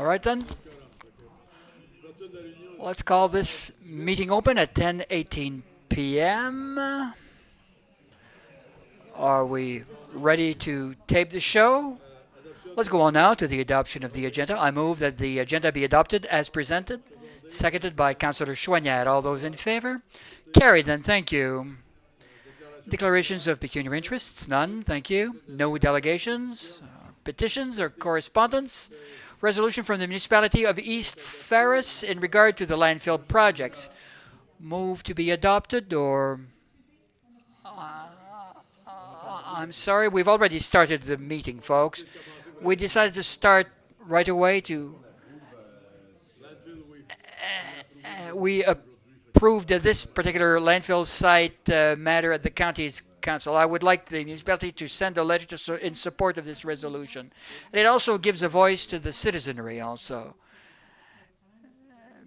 right then. Let's call this meeting open at 10:18 p.m. Are we ready to tape the show? Let's go on now to the adoption of the agenda. I move that the agenda be adopted as presented, seconded by Councillor Chouanière. All those in favor? Carried then, thank you. Declarations of pecuniary interests? None, thank you. No delegations, petitions, or correspondence. Resolution from the municipality of East Ferris in regard to the landfill projects. Move to be adopted or... I'm sorry, we've already started the meeting, folks. We decided to start right away to... we approved this particular landfill site matter at the county's council. I would like the municipality to send a letter in support of this resolution. And it also gives a voice to the citizenry also.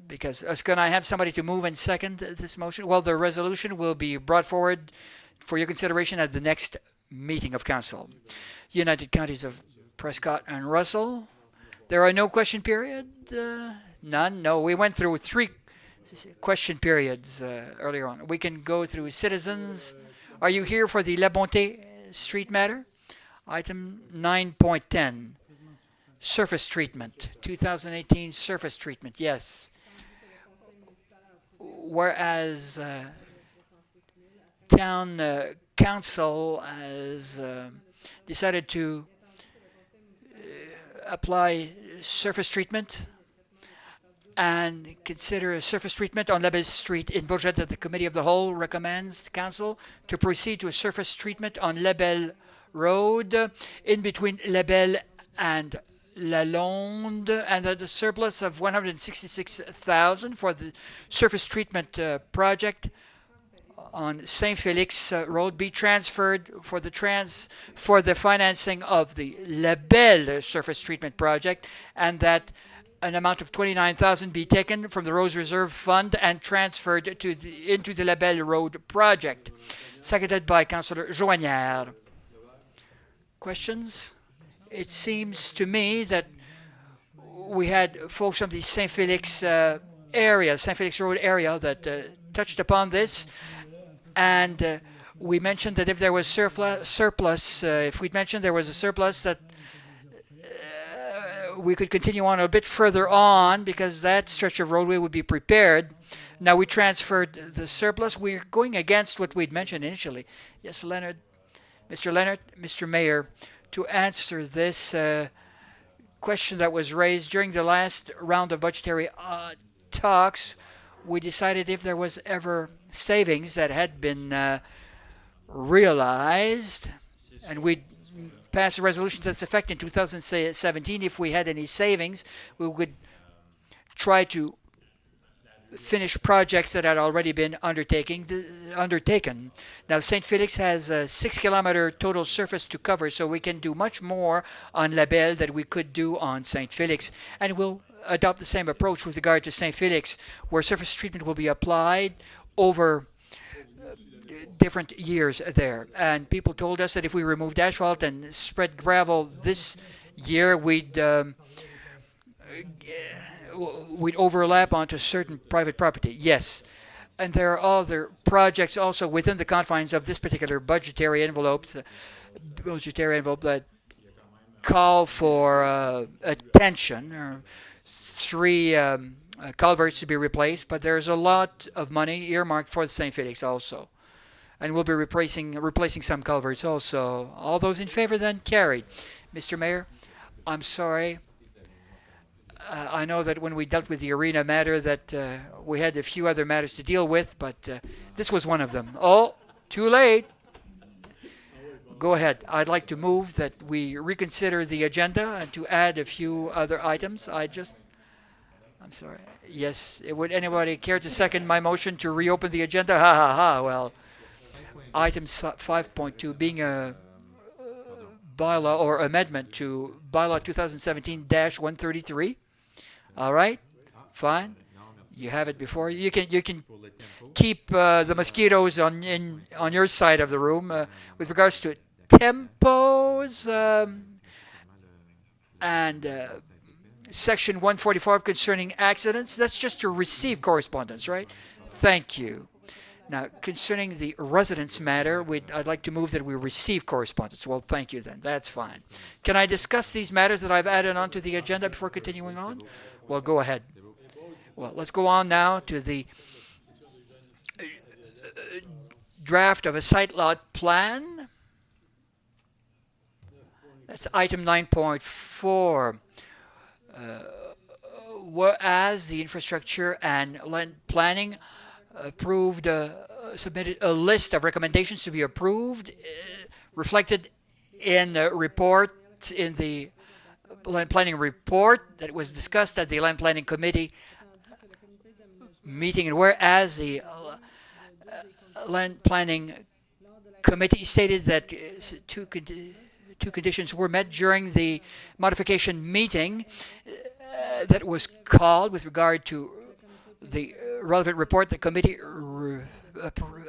Because, can I have somebody to move and second this motion? Well, the resolution will be brought forward for your consideration at the next meeting of council. United Counties of Prescott and Russell. There are no question period? None? No, we went through 3 question periods earlier on. We can go through citizens. Are you here for the La Bonté Street matter? Item 9.10, surface treatment, 2018 surface treatment, yes. Whereas town council has decided to apply surface treatment and consider a surface treatment on Labelle Street in Bourget that the Committee of the Whole recommends the Council to proceed to a surface treatment on Labelle Road in between Labelle and Lalonde, and that the surplus of $166,000 for the surface treatment project on Saint Felix Road be transferred for the financing of the Labelle surface treatment project, and that an amount of $29,000 be taken from the Rose Reserve Fund and transferred into the Labelle Road project. Seconded by Councillor Chouanière. Questions? It seems to me that we had folks from the Saint Felix area, Saint Felix Road area, that touched upon this, and we mentioned that if there was surplus, if we'd mentioned there was a surplus, that we could continue on a bit further on because that stretch of roadway would be prepared. Now we transferred the surplus. We're going against what we'd mentioned initially. Yes, Leonard, Mr. Mayor, to answer this question that was raised during the last round of budgetary talks, we decided if there was ever savings that had been realized, and we'd pass a resolution to this effect in 2017. If we had any savings, we would try to finish projects that had already been undertaken. Now, St. Felix has a 6-kilometer total surface to cover, so we can do much more on Labelle than we could do on St. Felix. And we'll adopt the same approach with regard to St. Felix, where surface treatment will be applied over different years there. And people told us that if we removed asphalt and spread gravel this year, we'd overlap onto certain private property. Yes. And there are other projects also within the confines of this particular budgetary envelope that call for attention. Or 3 culverts to be replaced, but there's a lot of money earmarked for the St. Felix also. And we'll be replacing some culverts also. All those in favor then? Carried. Mr. Mayor, I'm sorry. I know that when we dealt with the arena matter that we had a few other matters to deal with, but this was one of them. Oh, too late. Go ahead. I'd like to move that we reconsider the agenda and to add a few other items. I'm sorry. Yes, would anybody care to second my motion to reopen the agenda? Ha ha ha. Well, item 5.2 being a bylaw or amendment to bylaw 2017-133. All right, fine. You have it before you. You can keep the mosquitoes on your side of the room with regards to tempos and Section 145 concerning accidents, that's just to receive correspondence, right? Thank you. Now, concerning the residence matter, I'd like to move that we receive correspondence. Well, thank you then. That's fine. Can I discuss these matters that I've added onto the agenda before continuing on? Well, go ahead. Well, let's go on now to the draft of a site lot plan. That's item 9.4. Whereas the infrastructure and land planning submitted a list of recommendations to be approved, reflected in the report, in the land planning report that was discussed at the land planning committee meeting, and whereas the land planning committee stated that two conditions were met during the modification meeting that was called with regard to the relevant report. The committee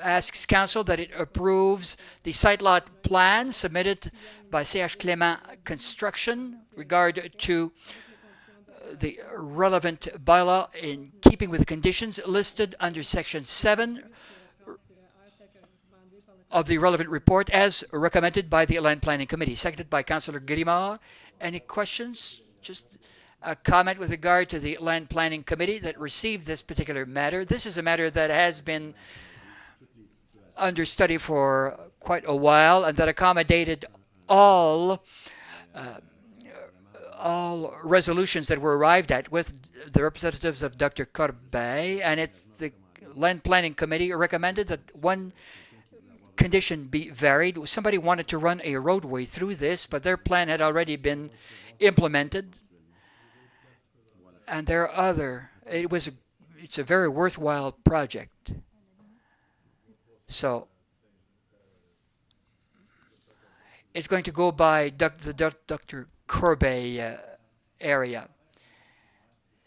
asks council that it approves the site lot plan submitted by CH Clément Construction regard to the relevant bylaw in keeping with the conditions listed under section 7 of the relevant report as recommended by the land planning committee. Seconded by Councillor Grimard. Any questions? Just a comment with regard to the land planning committee that received this particular matter. This is a matter that has been under study for quite a while and that accommodated all resolutions that were arrived at with the representatives of Dr. Corbeil, and the land planning committee recommended that one condition be varied. Somebody wanted to run a roadway through this, but their plan had already been implemented. And there are other. It's a very worthwhile project. So it's going to go by the Dr. Corbeil area.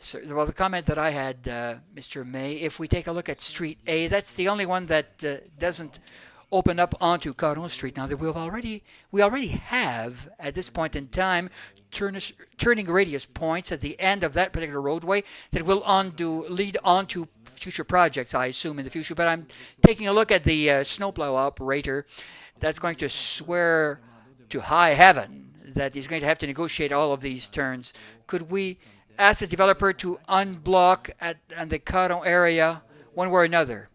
So, well, the comment that I had, Mr. May, if we take a look at Street A, that's the only one that doesn't open up onto Caron Street. Now, we already have, at this point in time, turning radius points at the end of that particular roadway that will lead on to future projects, I assume, in the future. But I'm taking a look at the snowplow operator that's going to swear to high heaven that he's going to have to negotiate all of these turns. Could we ask the developer to unblock at the Caron area one way or another?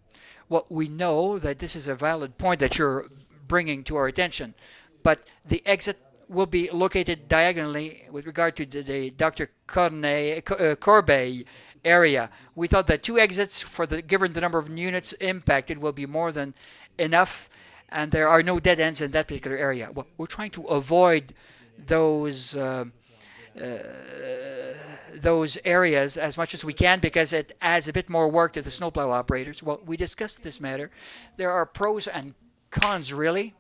Well, we know that this is a valid point that you're bringing to our attention, but the exit will be located diagonally with regard to the Dr. Corbeil area. We thought that two exits for given the number of units impacted will be more than enough, and there are no dead ends in that particular area. Well, we're trying to avoid those areas as much as we can because it adds a bit more work to the snowplow operators. Well, we discussed this matter. There are pros and cons, really,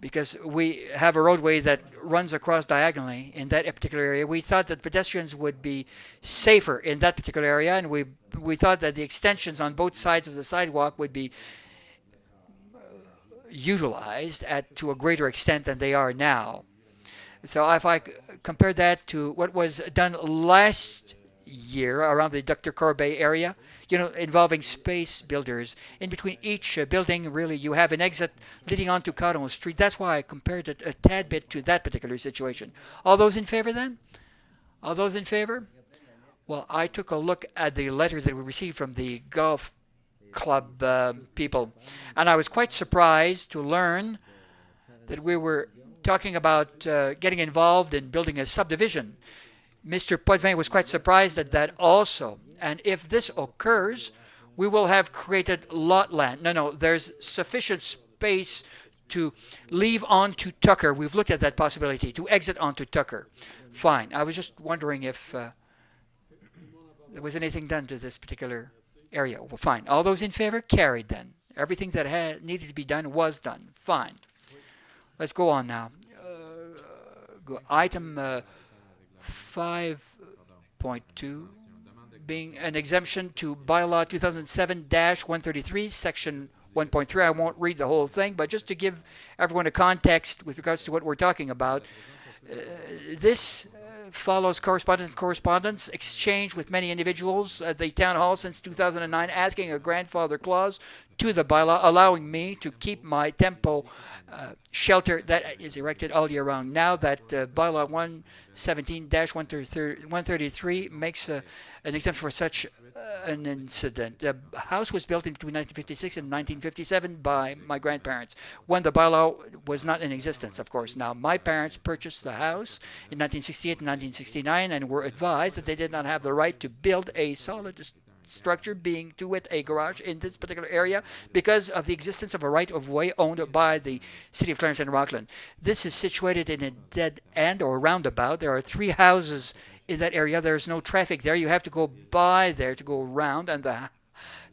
because we have a roadway that runs across diagonally in that particular area. We thought that pedestrians would be safer in that particular area, and we thought that the extensions on both sides of the sidewalk would be utilized to a greater extent than they are now. So if I compare that to what was done last year around the Dr. Corbeil area, involving space builders, in between each building, really, you have an exit leading onto Caron Street. That's why I compared it a tad bit to that particular situation. All those in favor then? All those in favor? Well, I took a look at the letter that we received from the golf club people, and I was quite surprised to learn that we were talking about getting involved in building a subdivision. Mr. Potvin was quite surprised at that also. And if this occurs, we will have created lot land. No, there's sufficient space to leave onto Tucker. We've looked at that possibility, to exit onto Tucker. Fine. I was just wondering if there was anything done to this particular area. Well, fine. All those in favor? Carried then. Everything that needed to be done was done. Fine. Let's go on now. Item 5.2, being an exemption to bylaw 2007-133, section 1.3. I won't read the whole thing, but just to give everyone a context with regards to what we're talking about, this follows correspondence exchange with many individuals at the town hall since 2009, asking a grandfather clause to the bylaw, allowing me to keep my tempo shelter that is erected all year round. Now that bylaw 117-133 makes an exemption for such an incident. The house was built between 1956 and 1957 by my grandparents, when the bylaw was not in existence, of course. Now, my parents purchased the house in 1968 and 1969 and were advised that they did not have the right to build a solid structure, being to wit a garage, in this particular area because of the existence of a right-of-way owned by the City of Clarence and Rockland. This is situated in a dead end or roundabout. There are 3 houses in that area. There's no traffic there. You have to go by there to go around, and the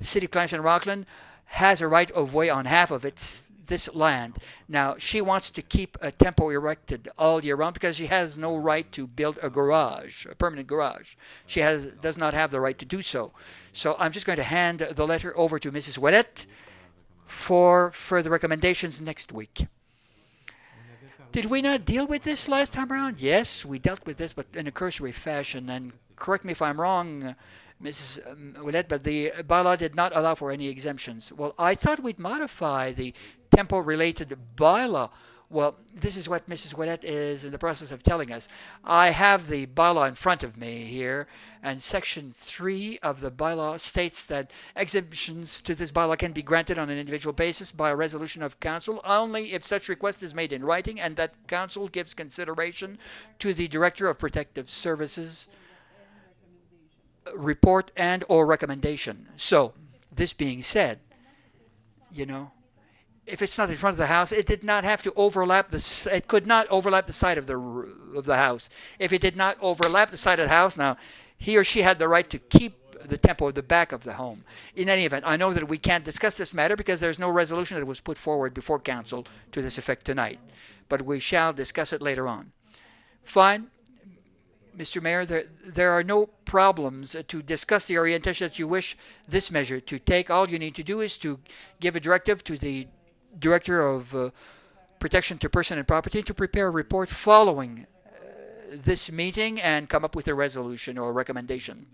City of Clarence and Rockland has a right-of-way on half of this land. Now, she wants to keep a tempo erected all year round because she has no right to build a garage, a permanent garage. She does not have the right to do so. So I'm just going to hand the letter over to Mrs. Ouellette for further recommendations next week. Did we not deal with this last time around? Yes, we dealt with this, but in a cursory fashion. And correct me if I'm wrong, Mrs. Ouellette, but the bylaw did not allow for any exemptions. Well, I thought we'd modify the tempo-related bylaw. Well, this is what Mrs. Ouellette is in the process of telling us. I have the bylaw in front of me here, and Section 3 of the bylaw states that exemptions to this bylaw can be granted on an individual basis by a resolution of council only if such request is made in writing and that council gives consideration to the Director of Protective Services report and or recommendation. So, this being said, if it's not in front of the house, it did not have to overlap it could not overlap the side of the house. If it did not overlap the side of the house, now he or she had the right to keep the tempo of the back of the home. In any event, I know that we can't discuss this matter because there's no resolution that was put forward before council to this effect tonight, but we shall discuss it later on. Fine. Mr. Mayor, there are no problems to discuss the orientation that you wish this measure to take. All you need to do is to give a directive to the Director of Protection to Person and Property to prepare a report following this meeting and come up with a resolution or recommendation.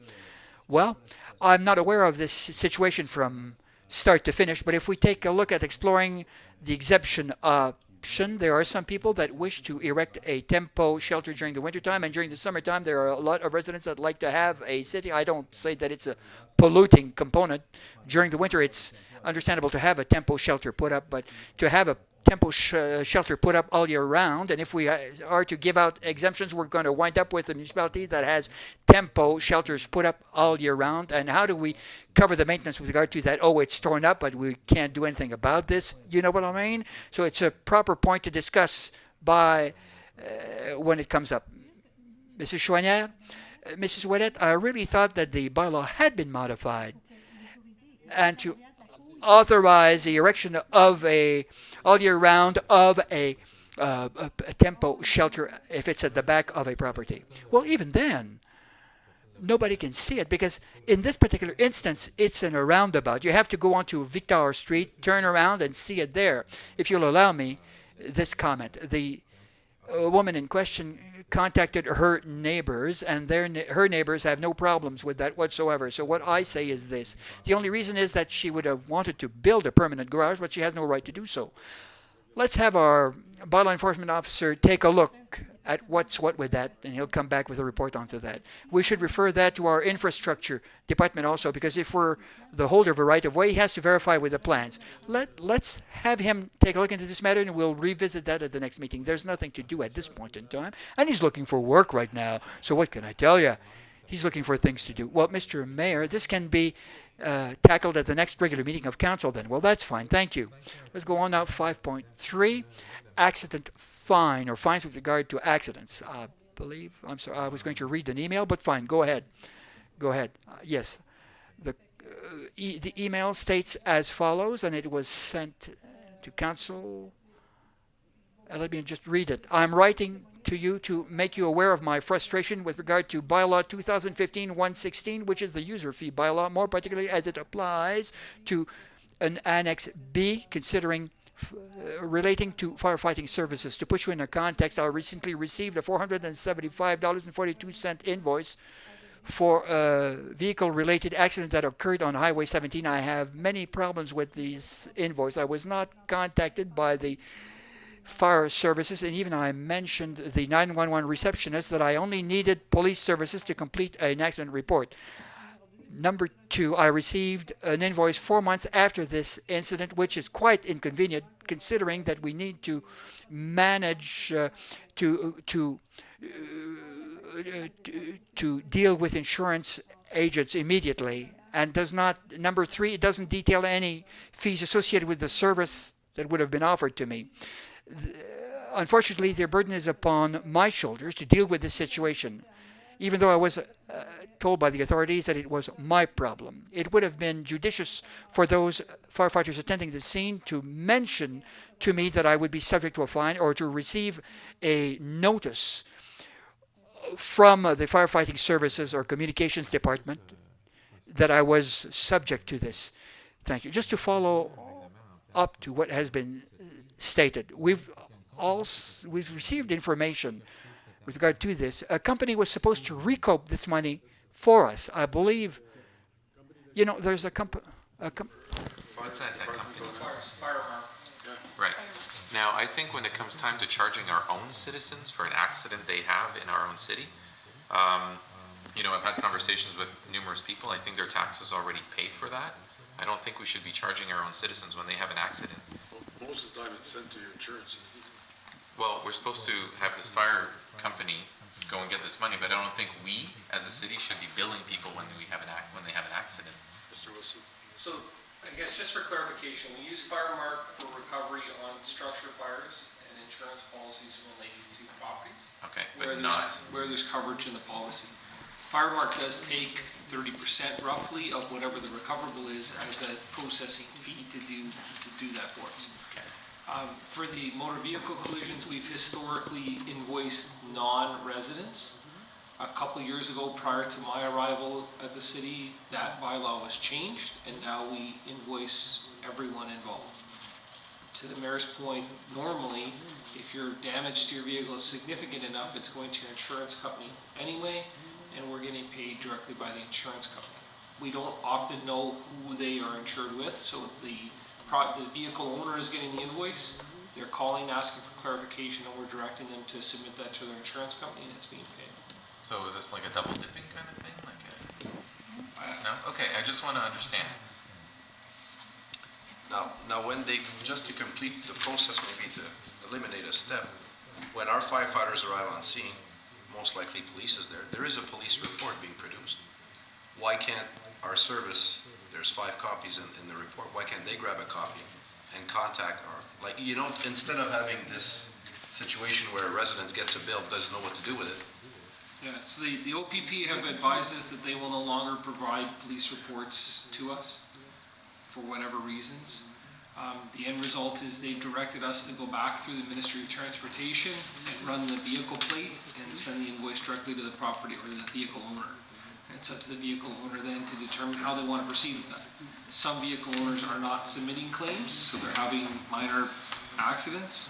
Well, I'm not aware of this situation from start to finish, but if we take a look at exploring the exemption option, there are some people that wish to erect a tempo shelter during the wintertime, and during the summertime there are a lot of residents that like to have a city. I don't say that it's a polluting component. During the winter it's understandable to have a tempo shelter put up, but to have a tempo shelter put up all year round, and if we are to give out exemptions, we're going to wind up with a municipality that has tempo shelters put up all year round. And how do we cover the maintenance with regard to that? Oh, it's torn up, but we can't do anything about this. You know what I mean? So it's a proper point to discuss by when it comes up. Mrs. Chouanière, Mrs. Ouellette, I really thought that the bylaw had been modified and to authorize the erection of all year round of a tempo shelter if it's at the back of a property. Well, even then, nobody can see it because in this particular instance, it's in a roundabout. You have to go onto Victor Street, turn around, and see it there. If you'll allow me this comment, the woman in question contacted her neighbors, and her neighbors have no problems with that whatsoever. So what I say is this. The only reason is that she would have wanted to build a permanent garage, but she has no right to do so. Let's have our bylaw enforcement officer take a look at what's what with that, and he'll come back with a report onto that. We should refer that to our infrastructure department also, because if we're the holder of a right-of-way, he has to verify with the plans. Let's have him take a look into this matter, and we'll revisit that at the next meeting. There's nothing to do at this point in time, and he's looking for work right now, so what can I tell you? He's looking for things to do. Well, Mr. Mayor, this can be tackled at the next regular meeting of council then. Well, that's fine. Thank you. Let's go on now. 5.3, accident fine or fines with regard to accidents. I believe, I'm sorry, I was going to read an email, but fine. Go ahead. Go ahead. Yes. The email states as follows, and it was sent to council. Let me just read it. I'm writing to you to make you aware of my frustration with regard to bylaw 2015-116, which is the user fee bylaw, more particularly as it applies to an Annex B, considering relating to firefighting services. To put you in a context, I recently received a $475.42 invoice for a vehicle-related accident that occurred on Highway 17. I have many problems with these invoice. I was not contacted by the fire services, and even I mentioned the 911 receptionist that I only needed police services to complete an accident report. Number two, I received an invoice 4 months after this incident, which is quite inconvenient considering that we need to manage to deal with insurance agents immediately. And does not, number three, it doesn't detail any fees associated with the service that would have been offered to me. Unfortunately, the burden is upon my shoulders to deal with this situation, even though I was told by the authorities that it was my problem. It would have been judicious for those firefighters attending the scene to mention to me that I would be subject to a fine or to receive a notice from the firefighting services or communications department that I was subject to this. Thank you. Just to follow up to what has been stated, we've received information with regard to this. A company was supposed to recoup this money for us. I believe, there's a company. What's that company? Right. Now, I think when it comes time to charging our own citizens for an accident they have in our own city, I've had conversations with numerous people. I think their taxes already paid for that. I don't think we should be charging our own citizens when they have an accident. Well, most of the time it's sent to your insurance. Well, we're supposed to have this fire company go and get this money, but I don't think we, as a city, should be billing people when they have an accident. Mr. Wilson? So, I guess just for clarification, we use Firemark for recovery on structure fires and insurance policies related to properties. Okay, where but not... where there's coverage in the policy. Firemark does take 30% roughly of whatever the recoverable is as a processing fee to do that for us. Okay. For the motor vehicle collisions, we've historically invoiced non-residents. A couple years ago, prior to my arrival at the city, that bylaw was changed, and now we invoice everyone involved. To the mayor's point, normally, if your damage to your vehicle is significant enough, it's going to your insurance company anyway, and we're getting paid directly by the insurance company. We don't often know who they are insured with, so the vehicle owner is getting the invoice, they're calling, asking for clarification, and we're directing them to submit that to their insurance company, and it's being paid. So is this like a double dipping kind of thing? No? Okay, I just want to understand. Now, when they, just to complete the process, maybe to eliminate a step, when our firefighters arrive on scene, most likely police is there. There is a police report being produced. Why can't our service, there's 5 copies in the report, why can't they grab a copy and contact our, instead of having this situation where a resident gets a bill, doesn't know what to do with it. Yeah, so the OPP have advised us that they will no longer provide police reports to us for whatever reasons. The end result is they've directed us to go back through the Ministry of Transportation and run the vehicle plate and send the invoice directly to the property or the vehicle owner. And it's up to the vehicle owner then to determine how they want to proceed with that. Some vehicle owners are not submitting claims, so they're having minor accidents.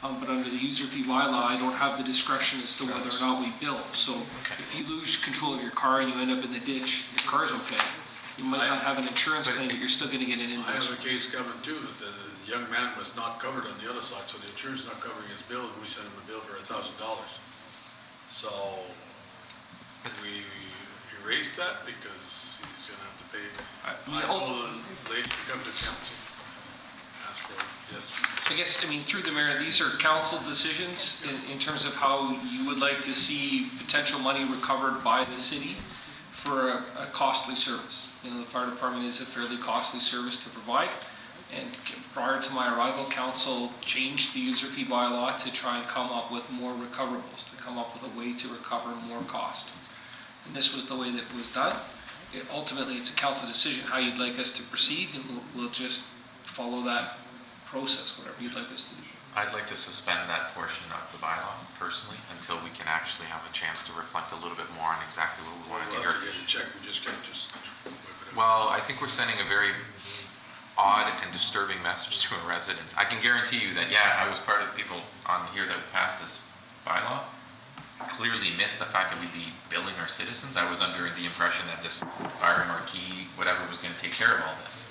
But under the user fee bylaw, I don't have the discretion as to whether or not we bill. So if you lose control of your car and you end up in the ditch, your car's okay. You might not have an insurance claim, but you're still going to get an invoice. I have a case coming too, that the young man was not covered on the other side, so the insurance is not covering his bill, and we sent him a bill for $1,000. So we erased that because he's going to have to pay. I told the lady to come to council. Ask for it. Yes. I guess, through the mayor, these are council decisions in terms of how you would like to see potential money recovered by the city for a costly service. The fire department is a fairly costly service to provide. And prior to my arrival, council changed the user fee bylaw to try and come up with more recoverables, to come up with a way to recover more cost. And this was the way that it was done. Ultimately, it's a council decision how you'd like us to proceed, and we'll just follow that process, whatever you'd like us to do. I'd like to suspend that portion of the bylaw, personally, until we can actually have a chance to reflect a little bit more on exactly what we wanted to hear. We'll have to get a check, we just can't just whip it up. Well, I think we're sending a very odd and disturbing message to a resident. I can guarantee you that, yeah, I was part of the people on here that passed this bylaw. Clearly missed the fact that we'd be billing our citizens. I was under the impression that this fire marquee, whatever, was going to take care of all this.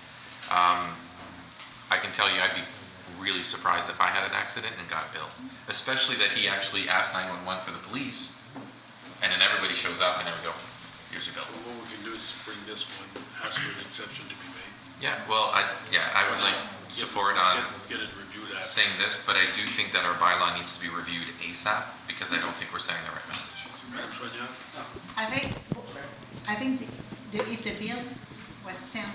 I can tell you I'd be really surprised if I had an accident and got a bill. Especially that he actually asked 911 for the police, and then everybody shows up and then we go, here's your bill. Well, what we can do is bring this one, ask for an exception to be made. Yeah, well, I would like support on Get it reviewed after. saying this, but I do think that our bylaw needs to be reviewed ASAP because I don't think we're sending the right message. Madam Sonia? I think if the bill was sent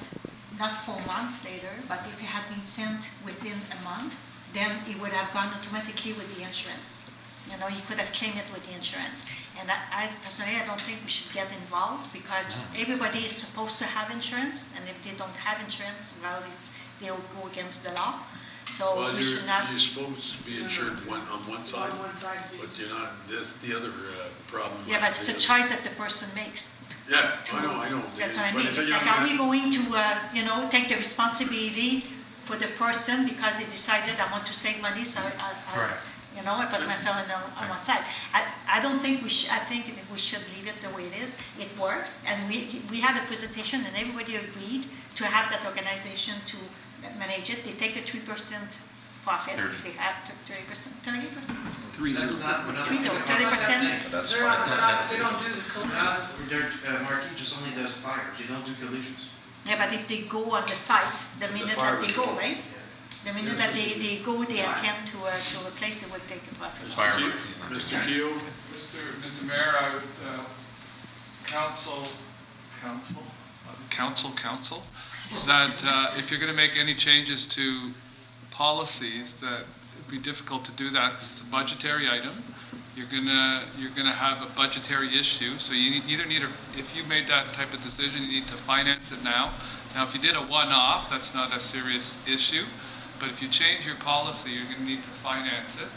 not 4 months later, but if it had been sent within a month, then it would have gone automatically with the insurance. You know, you could have claimed it with the insurance. And I personally, I don't think we should get involved because everybody is supposed to have insurance, and if they don't have insurance, well, they'll go against the law. So Well, we should not. you're supposed to be insured on one side, but you're not, this, the other problem. Yeah, but it's the choice that the person makes. Yeah, I know. That's what I But mean. if a young Like, are we man- going to, take the responsibility for the person because he decided I want to save money, so Correct. I put myself on one side. I don't think we should, I think that we should leave it the way it is. It works, and we had a presentation and everybody agreed to have that organization to manage it. They take a 3% profit. 30. They have 30%, 30%. 30%. That's They're fine. not, That's- they don't do the collisions. Marquis just only does fires, you don't do collisions. Yeah, but if they go on the site, the minute that they go, right? The minute that they go, they attempt to replace, they will take a profit. Fire Keo- marquee's not Mr. there. Keo? Mr. Mayor, I would counsel that if you're going to make any changes to policies, that it'd be difficult to do that because it's a budgetary item. You're gonna have a budgetary issue, so you if you made that type of decision, you need to finance it now. Now, if you did a one-off, that's not a serious issue, but if you change your policy, you're gonna need to finance it.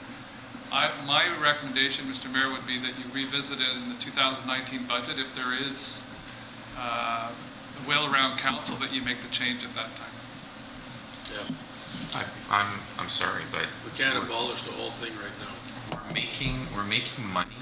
My recommendation, Mr. Mayor, would be that you revisit it in the 2019 budget if there is the will around council that you make the change at that time. Yeah, I'm sorry, but we can't abolish the whole thing right now. we're making money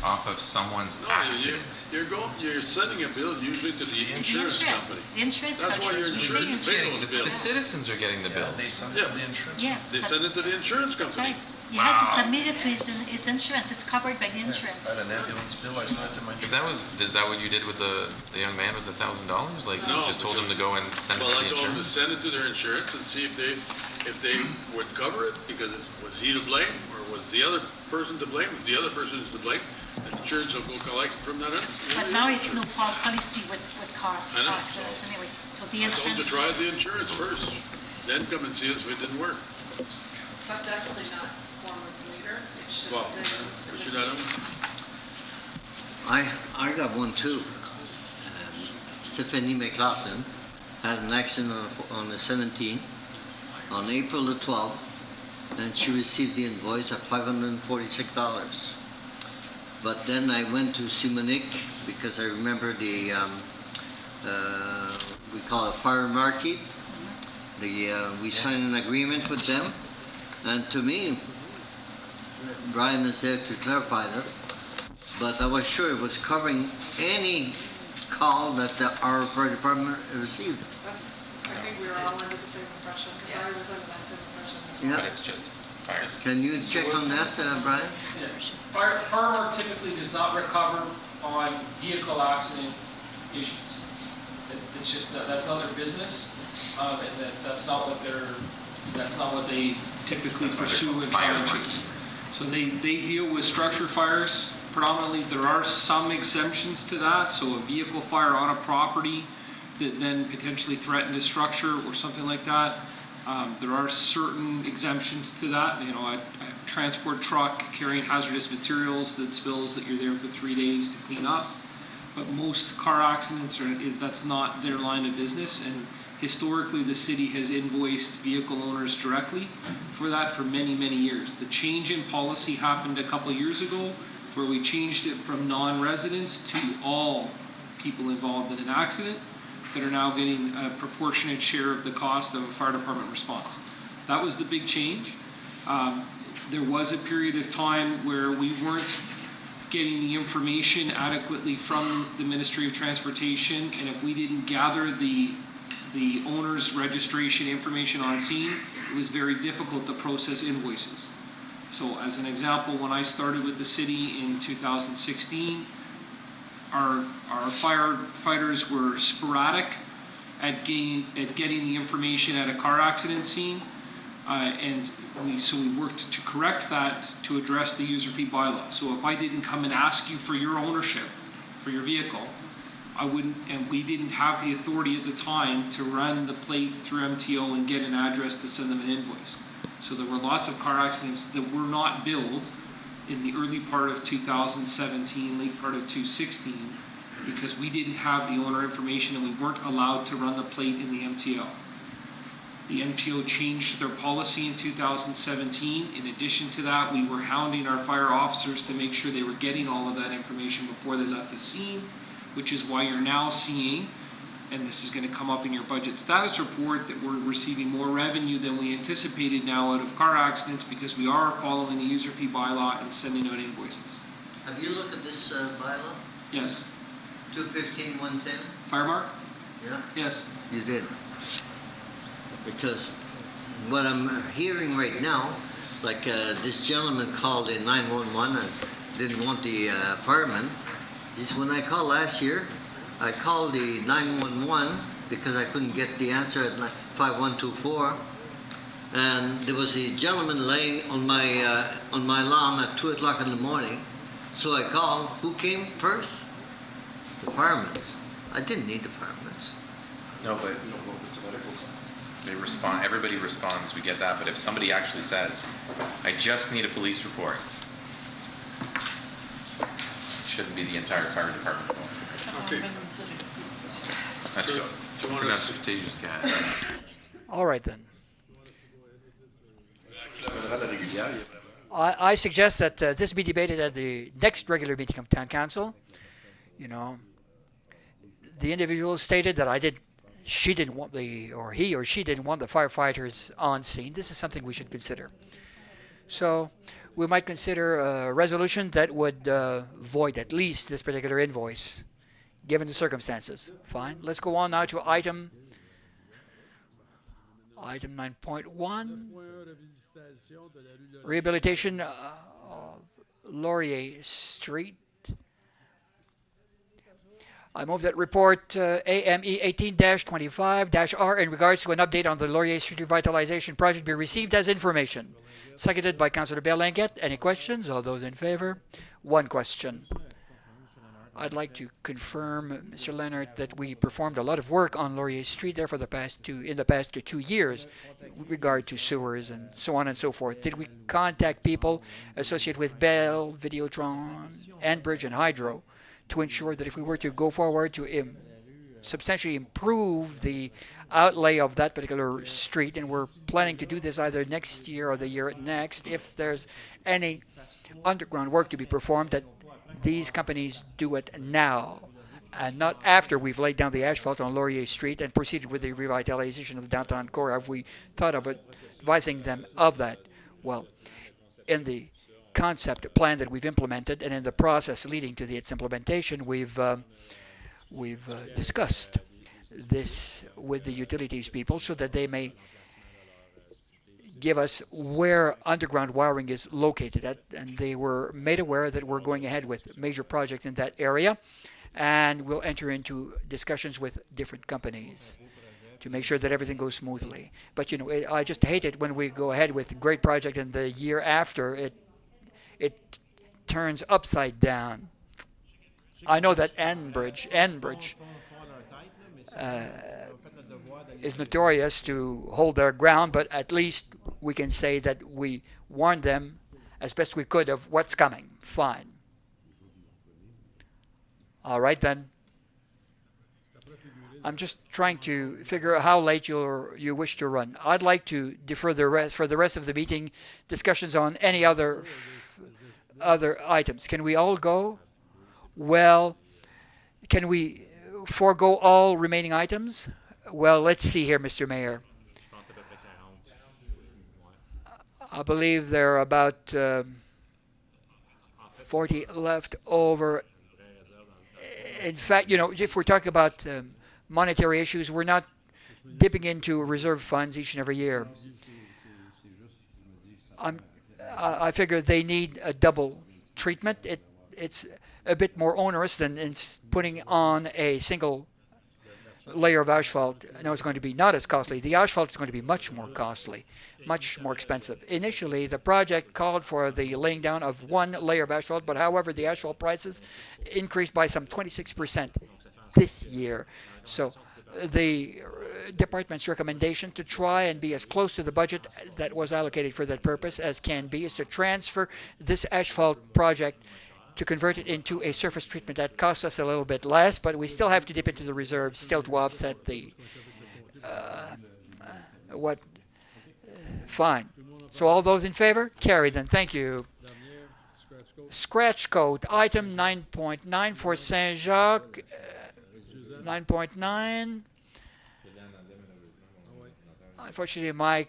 off of someone's No, accident. you're sending a bill usually to the insurance company. The insurance That's why company. your The insurance biggest- is paying those bills. The citizens are getting the They bills. send it to the insurance. Yes, They but- send it to the insurance that's company. right. He has to submit it to his insurance. It's covered by the insurance. I had an ambulance bill, I sent it to my insurance. Is that what you did with the young man with the $1,000? Like, No, you just told him to go and send it Well, to I the told them to insurance? send it to their insurance and see if they would cover it, because was he to blame, or was the other person to blame? If the other person is to blame, the insurance will go collect from that end. But now it's no fault policy with car I know. accidents anyway. So the I told them to insurance. try the insurance first, then come and see us if it didn't work. It's not definitely not 4 months later. It should Well, have been. what you done? I got one too. Stephanie McLaughlin had an accident on the 17th, on April the 12th, and she received the invoice of $546. But then I went to see Monique because I remember the, we call it fire market. We signed an agreement with them, and to me, Brian is there to clarify that, but I was sure it was covering any call that our fire department received. That's, I think we were all under the same impression, because I was under that same impression as well. Yeah. But it's just fires. Can you check on that, Brian? Fire typically does not recover on vehicle accident issues. It's just, that's not their business, and that's not what they typically pursue and try and chase. So they deal with structure fires predominantly. There are some exemptions to that, so a vehicle fire on a property that then potentially threatened a structure or something like that. There are certain exemptions to that. A transport truck carrying hazardous materials that spills that you're there for 3 days to clean up. But most car accidents that's not their line of business, and historically the city has invoiced vehicle owners directly for that for many, many years. The change in policy happened a couple years ago where we changed it from non-residents to all people involved in an accident. that are now getting a proportionate share of the cost of a fire department response. That was the big change. There was a period of time where we weren't getting the information adequately from the Ministry of Transportation, and if we didn't gather the owner's registration information on scene, it was very difficult to process invoices. So as an example, when I started with the city in 2016, our firefighters were sporadic at getting the information at a car accident scene, and we worked to correct that to address the user fee bylaw. So if I didn't come and ask you for your ownership for your vehicle, I wouldn't, and we didn't have the authority at the time to run the plate through MTO and get an address to send them an invoice. So there were lots of car accidents that were not billed in the early part of 2017, late part of 2016, because we didn't have the owner information and we weren't allowed to run the plate in the MTO. The MTO changed their policy in 2017. In addition to that, we were hounding our fire officers to make sure they were getting all of that information before they left the scene, which is why you're now seeing, and this is going to come up in your budget status report, that we're receiving more revenue than we anticipated now out of car accidents because we are following the user fee bylaw and sending out invoices. Have you looked at this bylaw? Yes. 215, 110? Fire mark? Yeah? Yes. You did. Because what I'm hearing right now, like this gentleman called in 911 and didn't want the fireman. This, when I called last year, I called the 911 because I couldn't get the answer at 5124, and there was a gentleman laying on my lawn at 2 o'clock in the morning. So I called. Who came first? The firemen. I didn't need the firemen. No, but they respond. Everybody responds. We get that. But if somebody actually says, "I just need a police report," it shouldn't be the entire fire department. Okay. That's So, good. do you want That's us- contagious, guy. All right then. I suggest that this be debated at the next regular meeting of Town Council. You know, the individual stated that she didn't want he or she didn't want the firefighters on scene. This is something we should consider. So we might consider a resolution that would void at least this particular invoice, given the circumstances. Fine. Let's go on now to item 9.1. Rehabilitation of Laurier Street. I move that report AME 18-25-R in regards to an update on the Laurier Street revitalization project be received as information. Seconded by Councillor Berlinguet. Any questions? All those in favor? One question. I'd like to confirm, Mr. Leonard, that we performed a lot of work on Laurier Street there for the past 2 years with regard to sewers and so on and so forth. Did we contact people associated with Bell, Videotron, Enbridge, and Hydro to ensure that if we were to go forward to substantially improve the outlay of that particular street, and we're planning to do this either next year or the year next, if there's any underground work to be performed, that these companies do it now and not after we've laid down the asphalt on Laurier Street and proceeded with the revitalization of the downtown core. Have we thought of advising them of that? Well, in the concept plan that we've implemented and in the process leading to its implementation, we've discussed this with the utilities people so that they may give us where underground wiring is located at, and they were made aware that we're going ahead with major projects in that area, and we'll enter into discussions with different companies to make sure that everything goes smoothly. But you know, I just hate it when we go ahead with a great project and the year after it turns upside down. I know that Enbridge is notorious to hold their ground, but at least we can say that we warned them as best we could of what's coming. Fine. All right then. I'm just trying to figure out how late you wish to run. I'd like to defer for the rest of the meeting discussions on any other items. Can we all go? Well, can we forego all remaining items? Well, let's see here, Mr. Mayor. I believe there are about 40 left over. In fact, if we're talking about monetary issues, we're not dipping into reserve funds each and every year. I figure they need a double treatment. It's a bit more onerous than putting on a single layer of asphalt. Now it's going to be not as costly. The asphalt is going to be much more costly, much more expensive. Initially, the project called for the laying down of one layer of asphalt, but however, the asphalt prices increased by some 26% this year. So the department's recommendation to try and be as close to the budget that was allocated for that purpose as can be is to transfer this asphalt project to convert it into a surface treatment that costs us a little bit less, but we still have to dip into the reserves still to offset the fine. So all those in favor? Carry then. Thank you. Scratch code, item 9.9 for Saint-Jacques. 9.9. Unfortunately, my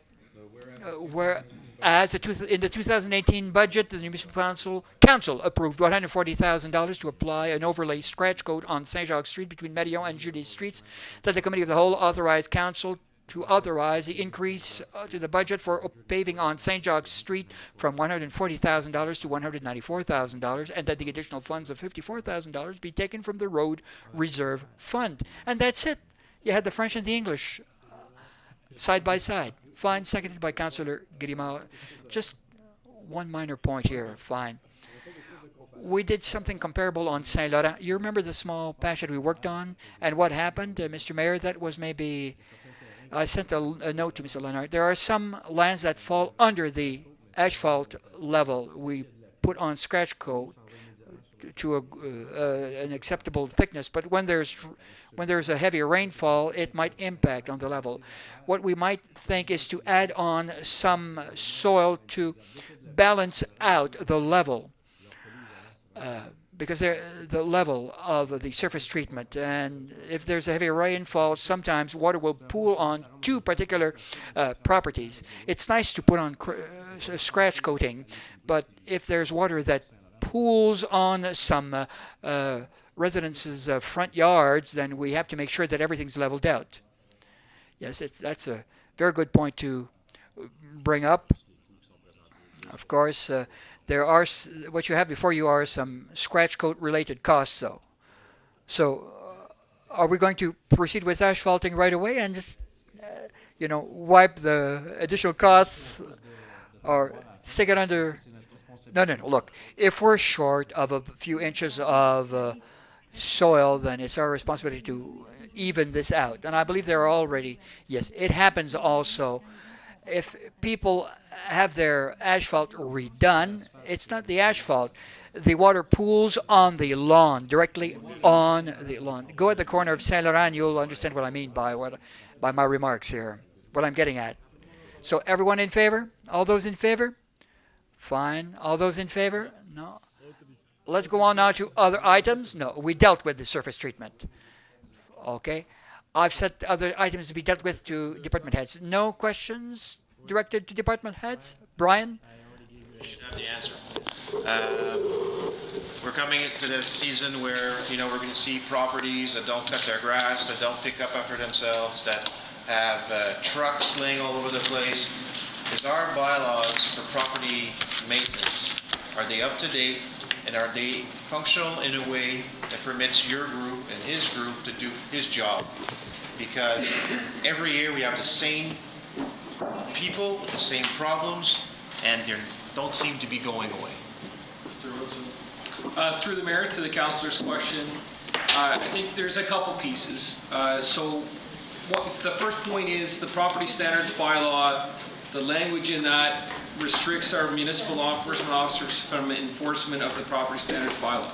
whereas in the 2018 budget, the municipal council approved $140,000 to apply an overlay scratch code on Saint-Jacques Street between Medillon and Judy Streets. That the committee of the whole authorized council to authorize the increase to the budget for paving on Saint-Jacques Street from $140,000 to $194,000, and that the additional funds of $54,000 be taken from the road reserve fund. And that's it. You had the French and the English side by side. Fine, seconded by Councillor Guillemot. Just one minor point here. Fine. We did something comparable on Saint Laurent. You remember the small patch that we worked on and what happened, Mr. Mayor? That was maybe I sent a note to Mr. Leonard. There are some lands that fall under the asphalt level. We put on scratch coat to an acceptable thickness, but when there's a heavy rainfall, it might impact on the level. What we might think is to add on some soil to balance out the level, because the level of the surface treatment, and if there's a heavy rainfall, sometimes water will pool on two particular properties. It's nice to put on scratch coating, but if there's water that pools on some residences' front yards, then we have to make sure that everything's leveled out. Yes, that's a very good point to bring up. Of course, there are what you have before you are some scratch coat related costs, though. So, are we going to proceed with asphalting right away and just, wipe the additional costs, or stick it under? No. Look, if we're short of a few inches of soil, then it's our responsibility to even this out. And I believe there are already, yes, it happens also. If people have their asphalt redone, it's not the asphalt. The water pools on the lawn, directly on the lawn. Go at the corner of Saint Laurent, you'll understand what I mean by my remarks here, what I'm getting at. So everyone in favor? All those in favor? Fine. All those in favor? No. Let's go on now to other items. No, we dealt with the surface treatment. Okay. I've set other items to be dealt with to department heads. No questions directed to department heads? Brian? You should have the answer. We're coming into this season where, we're going to see properties that don't cut their grass, that don't pick up after themselves, that have trucks laying all over the place. Is our bylaws for property maintenance, are they up to date, and are they functional in a way that permits your group and his group to do his job? Because every year we have the same people, the same problems, and they don't seem to be going away. Through the mayor to the councillor's question, I think there's a couple pieces. The first point is the property standards bylaw. The language in that restricts our municipal law enforcement officers from enforcement of the property standards bylaw.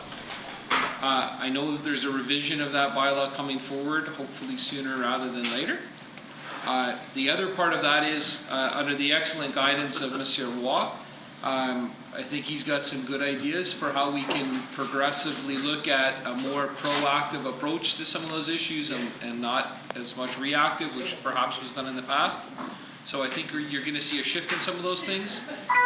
I know that there's a revision of that bylaw coming forward, hopefully sooner rather than later. The other part of that is, under the excellent guidance of Monsieur Roy, I think he's got some good ideas for how we can progressively look at a more proactive approach to some of those issues and not as much reactive, which perhaps was done in the past. So I think you're going to see a shift in some of those things.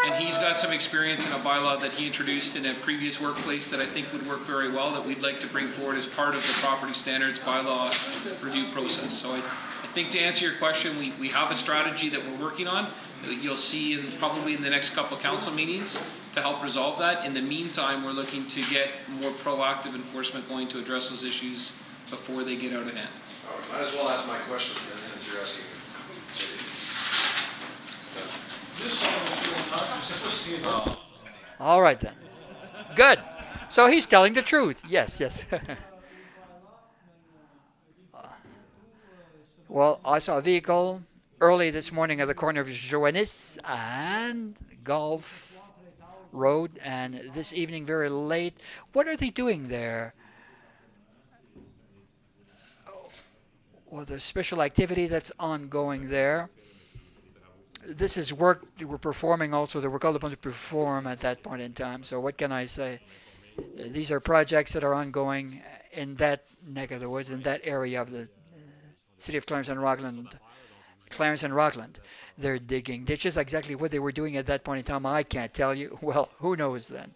And he's got some experience in a bylaw that he introduced in a previous workplace that I think would work very well, that we'd like to bring forward as part of the property standards bylaw review process. So I think to answer your question, we have a strategy that we're working on that you'll see probably in the next couple council meetings to help resolve that. In the meantime, we're looking to get more proactive enforcement going to address those issues before they get out of hand. All right, might as well ask my question then, since you're asking. All right then. Good. So he's telling the truth. Yes, yes. Well, I saw a vehicle early this morning at the corner of Joannis and Gulf Road, and this evening very late. What are they doing there? Well, there's special activity that's ongoing there. This is work that we're performing also that we're called upon to perform at that point in time. So what can I say? These are projects that are ongoing in that neck of the woods, in that area of the city of Clarence and Rockland. They're digging ditches. Exactly what they were doing at that point in time, I can't tell you. Well, who knows then?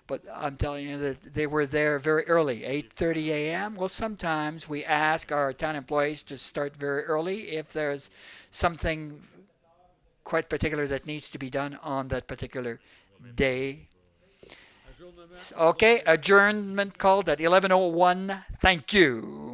But I'm telling you that they were there very early, 8:30 a.m. Well, sometimes we ask our town employees to start very early if there's something quite particular that needs to be done on that particular day. Okay, adjournment called at 11:01. Thank you.